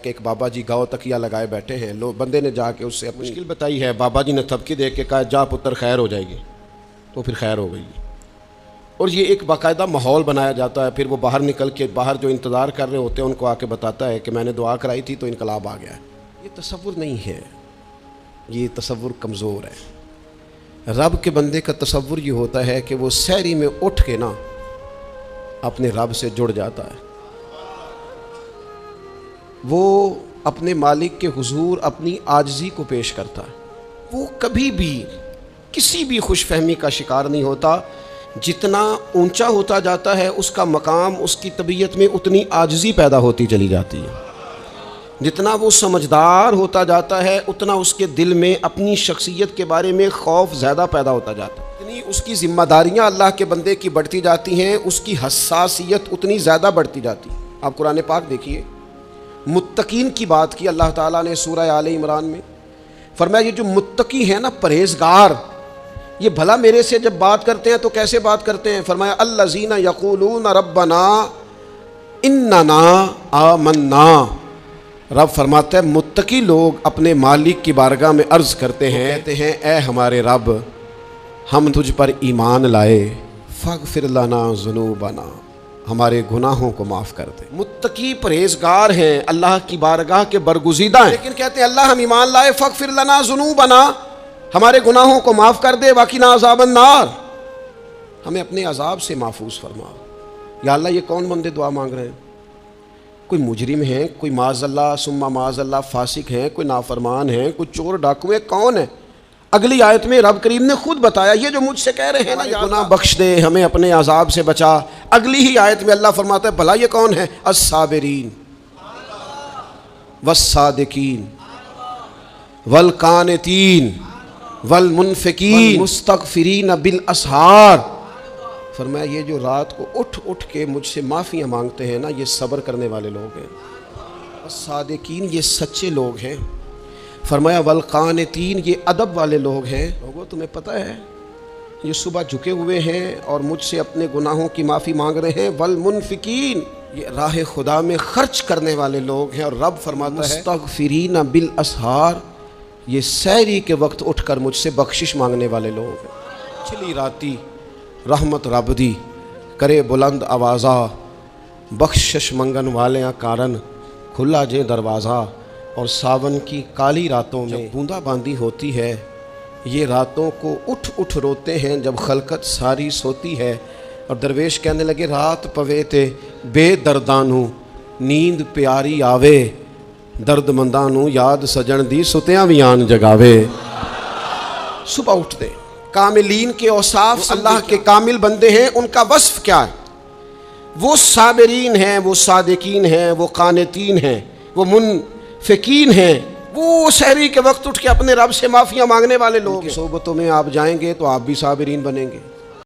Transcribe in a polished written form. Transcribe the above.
कि एक बाबा जी गाँव तकिया लगाए बैठे हैं, लोग बंदे ने जाके उससे मुश्किल बताई है, बाबा जी ने थपकी दे के कहा जा पुत्र खैर हो जाएगी, तो फिर खैर हो गई। और ये एक बाकायदा माहौल बनाया जाता है, फिर वो बाहर निकल के बाहर जो इंतज़ार कर रहे होते हैं उनको आके बताता है कि मैंने दुआ कराई थी तो इनकलाब आ गया है। ये तसव्वुर नहीं है, ये तसव्वुर कमज़ोर है। रब के बंदे का तसव्वुर ये होता है कि वो सहरी में उठ के ना अपने रब से जुड़ जाता है, वो अपने मालिक के हुजूर अपनी आजिज़ी को पेश करता है, वो कभी भी किसी भी खुशफहमी का शिकार नहीं होता। जितना ऊंचा होता जाता है उसका मकाम, उसकी तबीयत में उतनी आजिज़ी पैदा होती चली जाती है। जितना वो समझदार होता जाता है उतना उसके दिल में अपनी शख्सियत के बारे में खौफ ज़्यादा पैदा होता जाता है। जितनी उसकी ज़िम्मेदारियाँ अल्लाह के बंदे की बढ़ती जाती हैं उसकी हसासियत उतनी ज़्यादा बढ़ती जाती है। आप कुरान पाक देखिए, मुत्तकीन की बात की अल्लाह ताला ने सूरह आले इमरान में, फरमाया ये जो मुत्तकी हैं ना, परहेज़गार, ये भला मेरे से जब बात करते हैं तो कैसे बात करते हैं? फरमाया अल्लज़ीना यक़ूलूना रब्बना इन्नना आमन्ना। रब फरमाता है मुत्तकी लोग अपने मालिक की बारगाह में अर्ज़ करते हैं, कहते हैं ए हमारे रब हम तुझ पर ईमान लाए, फ़ग़फ़िर लना ज़ुनूबना, हमारे गुनाहों को माफ़ कर दे। मुत्तकी परहेज़गार हैं, अल्लाह की बारगाह के बरगुज़ीदा हैं, लेकिन कहते हैं अल्लाह हम ईमान लाए, फ़ग़फ़िर लना ज़ुनूबना, हमारे गुनाहों को माफ़ कर दे, वक़िना अज़ाबन नार, हमें अपने अज़ाब से महफूज फरमा। या अल्लाह ये कौन बंदे दुआ मांग रहे हैं? कोई मुजरिम है, कोई माज़अल्लाह सुम्मा माज़अल्लाह फासिक हैं, कोई नाफरमान है, कोई चोर डाकू है, कौन है? अगली आयत में रब करीम ने खुद बताया, ये जो मुझसे कह रहे हैं ना गुनाह बख्श दे, हमें अपने अज़ाब से बचा, अगली ही आयत में अल्लाह फरमाता है भला ये कौन है? अस्साबिरीन वस्सादिकीन वलकानितीन वलमुनफ़िकीन मुस्तग़फ़िरीन बिल असहार। फरमाया ये जो रात को उठ उठ के मुझसे माफ़ियाँ मांगते हैं ना, ये सब्र करने वाले लोग हैं। सादिकीन ये सच्चे लोग हैं। फरमाया वलकानितीन ये अदब वाले लोग हैं। लोगों तुम्हें पता है ये सुबह झुके हुए हैं और मुझसे अपने गुनाहों की माफ़ी मांग रहे हैं। वलमुनफ़िकीन ये राह खुदा में खर्च करने वाले लोग हैं। और रब फरमाता है मुस्तग़फ़िरीन बिल असहार, ये सहरी के वक्त उठकर मुझसे बख्शिश मांगने वाले लोग हैं। पिछली राती रहमत रब दी करे बुलंद आवाज़ा, बख्शिश मंगन वाले कारण खुला जे दरवाज़ा। और सावन की काली रातों में बूंदाबांदी होती है, ये रातों को उठ उठ रोते हैं जब खलकत सारी सोती है। और दरवेश कहने लगे रात पवे ते बेदर्दानू नींद प्यारी आवे, दर्दमंदानू याद सजन दी सुतियां भी आन जगावे। सुबह उठते कामिलीन के औसाफ, अल्लाह के कामिल बंदे हैं, उनका वस्फ क्या है? वो साबिरीन हैं, वो सादिकीन हैं, वो कानितीन हैं, वो मुनफ़िकीन हैं, वो सहरी के वक्त उठ के अपने रब से माफ़ियाँ मांगने वाले लोग हैं। सोबतों में आप जाएंगे तो आप भी साबिरीन बनेंगे।